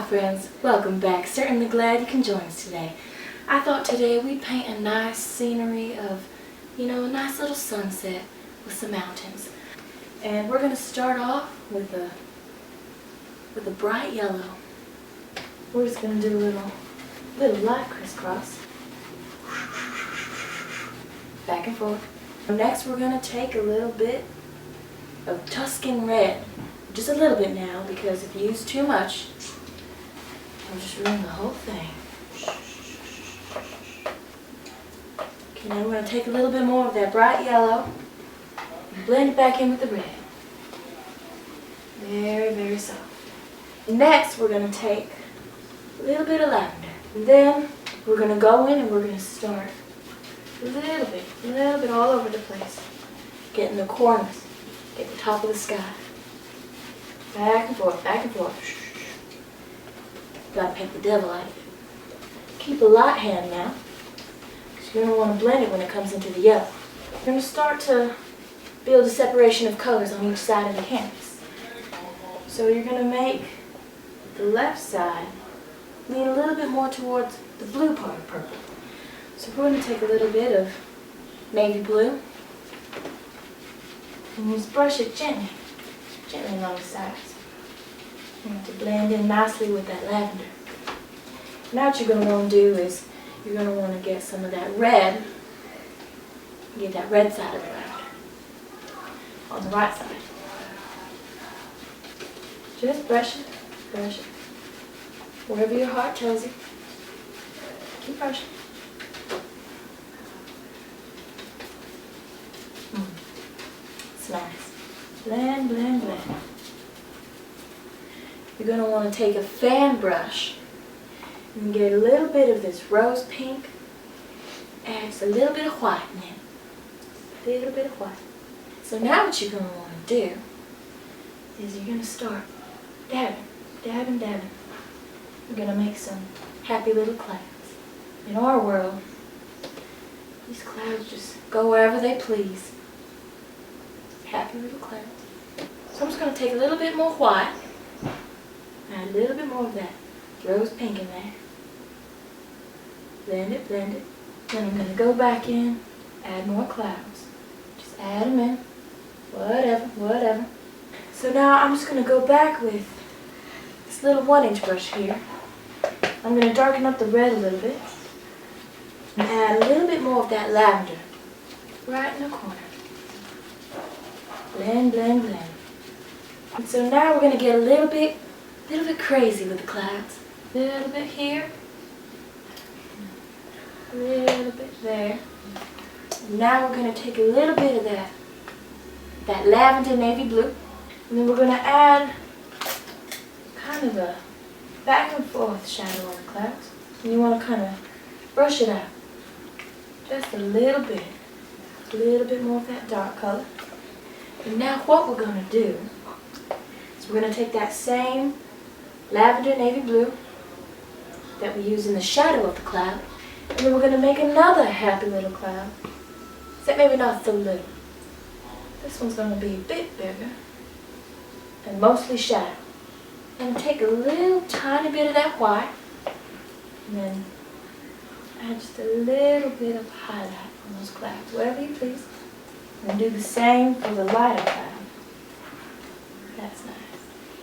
friends, welcome back. Certainly glad you can join us today. I thought today we'd paint a nice scenery of, a nice little sunset with some mountains. And we're going to start off with a bright yellow. We're just going to do a little light crisscross. Back and forth. Next we're going to take a little bit of Tuscan red. Just a little bit now, because if you use too much, I'll just ruin the whole thing. Okay, now we're going to take a little bit more of that bright yellow and blend it back in with the red. Very, very soft. Next, we're going to take a little bit of lavender. And then we're going to go in and we're going to start a little bit all over the place. Get in the corners, get the top of the sky. Back and forth, back and forth. Gotta paint the devil out of it. Keep a light hand now, because you're going to want to blend it when it comes into the yellow. You're going to start to build a separation of colors on each side of the canvas. So you're going to make the left side lean a little bit more towards the blue part of purple. So we're going to take a little bit of navy blue and just brush it gently along the sides. You want to blend in nicely with that lavender. Now what you're going to want to do is you're going to want to get some of that red, get that red side of the lavender on the right side. Just brush it, wherever your heart tells you. Keep brushing. It's nice. Blend, blend, blend. You're going to want to take a fan brush and get a little bit of this rose pink, add just a little bit of white in it. A little bit of white. So now what you're going to want to do is you're going to start dabbing. We're going to make some happy little clouds. In our world, these clouds just go wherever they please. Happy little clouds. So I'm just going to take a little bit more white, add a little bit more of that rose pink in there. Blend it. Then I'm going to go back in, add more clouds. Just add them in. Whatever. So now I'm just going to go back with this little 1-inch brush here. I'm going to darken up the red a little bit and add a little bit more of that lavender right in the corner. Blend. And so now we're going to get a little bit crazy with the clouds. A little bit here, a little bit there. And now we're going to take a little bit of that lavender navy blue, and then we're going to add kind of a back and forth shadow on the clouds. And you want to kind of brush it out. Just a little bit more of that dark color. And now what we're going to do is we're going to take that same lavender navy blue that we use in the shadow of the cloud, and then we're going to make another happy little cloud, except maybe not so little. This one's going to be a bit bigger and mostly shadow. And take a little tiny bit of that white and then add just a little bit of highlight on those clouds, whatever you please. And do the same for the lighter cloud. That's nice.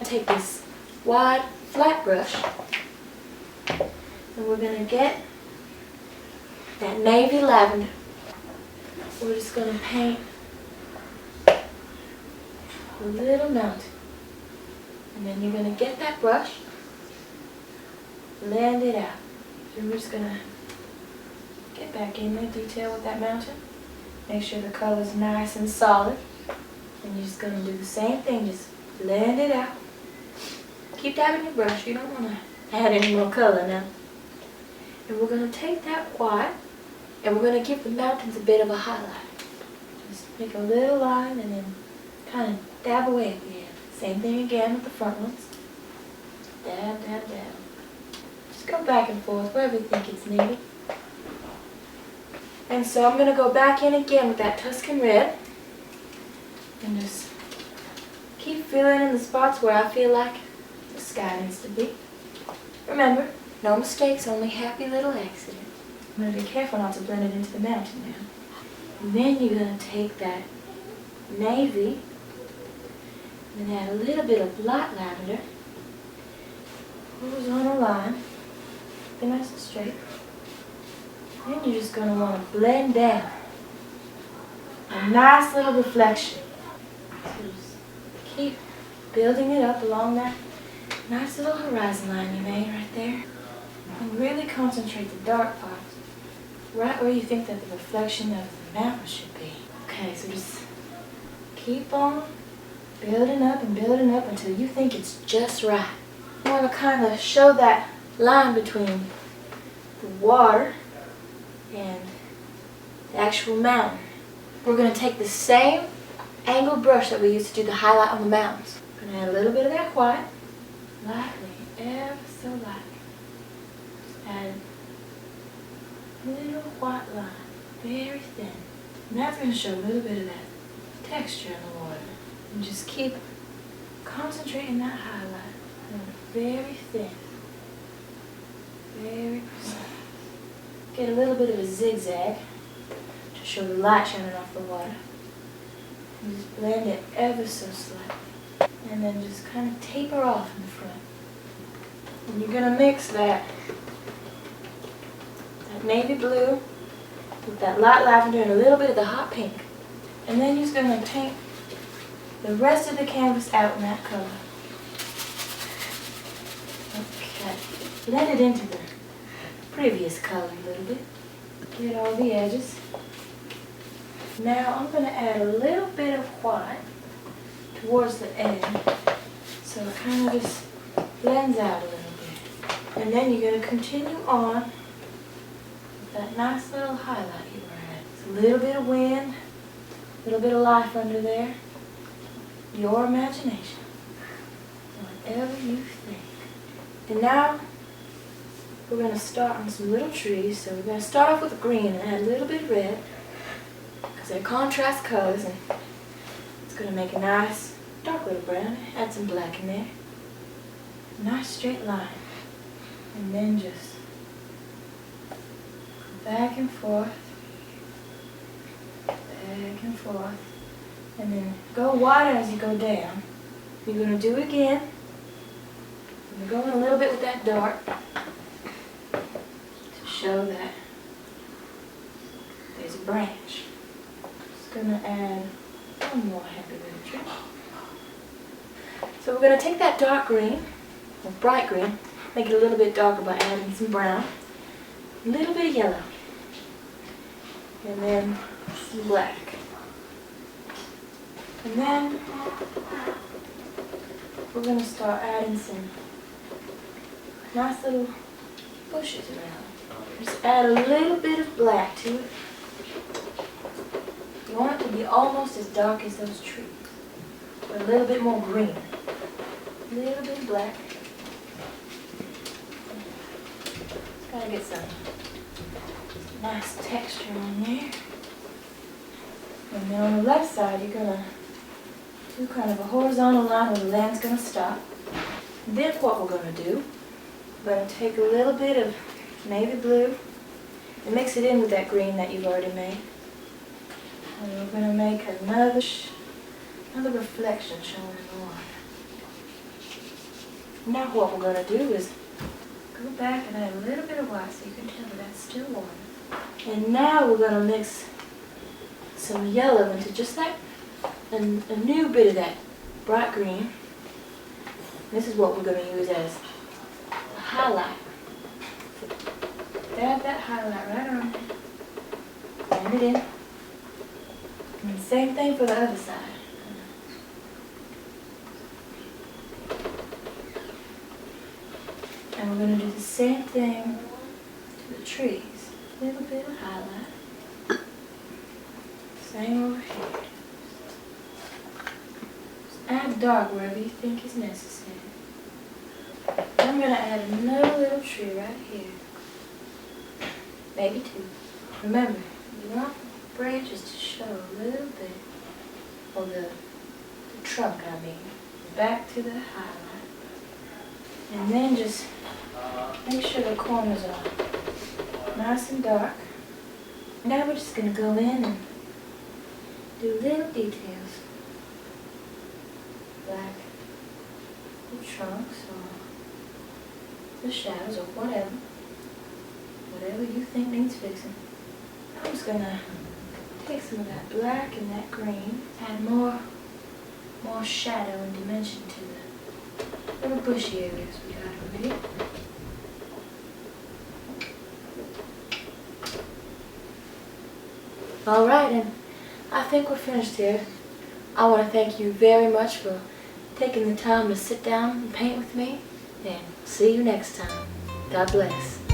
I take this wide, flat brush, and we're going to get that navy lavender. We're just going to paint a little mountain. And then you're going to get that brush, blend it out. And we're just going to get back in the detail with that mountain. Make sure the color's nice and solid. And you're just going to do the same thing, just blend it out. Keep dabbing your brush, you don't want to add any more color now. And we're going to take that white, and we're going to give the mountains a bit of a highlight. Just make a little line and then kind of dab away at the end. Same thing again with the front ones. Dab. Just go back and forth wherever you think it's needed. And so I'm going to go back in again with that Tuscan red and just keep filling in the spots where I feel like the sky needs to be. Remember, no mistakes, only happy little accidents. I'm going to be careful not to blend it into the mountain now. And then you're going to take that navy and add a little bit of light lavender. Horizontal line. Be nice and straight. Then you're just going to want to blend down a nice little reflection. So just keep building it up along that nice little horizon line you made right there. And really concentrate the dark parts right where you think that the reflection of the mountain should be. Okay, so just keep on building up and building up until you think it's just right. You want to kind of show that line between the water and the actual mountain. We're going to take the same angled brush that we used to do the highlight on the mountains. We're going to add a little bit of that white, lightly, ever so lightly. Just add a little white line, very thin. And that's going to show a little bit of that texture in the water. And just keep concentrating that highlight. Very thin, very precise. Get a little bit of a zigzag to show the light shining off the water. And just blend it ever so slightly. And then just kind of taper off in the front. And you're going to mix that navy blue with that light lavender and a little bit of the hot pink. And then you're just going to paint the rest of the canvas out in that color. Okay, blend it into the previous color a little bit. Get all the edges. Now I'm going to add a little bit of white towards the end so it kind of just blends out a little bit. And then you're going to continue on with that nice little highlight you were at. It's a little bit of wind, a little bit of life under there. Your imagination. Whatever you think. And now we're going to start on some little trees. So we're going to start off with green and add a little bit of red because they're contrast colors and it's going to make a nice dark little brown. Add some black in there. Nice straight line. And then just go back and forth. Back and forth. And then go wider as you go down. You're going to do it again. You're going a little bit with that dark to show that there's a branch. Just going to add one more happy little tree. So we're going to take that dark green, or bright green, make it a little bit darker by adding some brown, a little bit of yellow, and then some black. And then we're going to start adding some nice little bushes around. Just add a little bit of black to it. You want it to be almost as dark as those trees, but a little bit more green. A little bit of black. Just gotta get some nice texture on there. And then on the left side, you're gonna do kind of a horizontal line where the land's going to stop. And then what we're going to do, we're going to take a little bit of navy blue and mix it in with that green that you've already made. And we're going to make another reflection showing in the water. Now what we're going to do is go back and add a little bit of white so you can tell that that's still water. And now we're going to mix some yellow into just that and a new bit of that bright green. This is what we're going to use as a highlight. Dab that highlight right on there. Blend it in. And the same thing for the other side. And we're going to do the same thing to the trees. A little bit of highlight. Same over here. Add dark wherever you think is necessary. I'm going to add another little tree right here. Maybe two. Remember, you want the branches to show a little bit, or the trunk I mean, back to the highlight. And then just Make sure the corners are nice and dark. Now we're just going to go in and do little details, like the trunks or the shadows or whatever you think needs fixing. I'm just going to take some of that black and that green, add more shadow and dimension to the little bushy areas we got over here. Alright, and I think we're finished here. I want to thank you very much for taking the time to sit down and paint with me, and see you next time. God bless.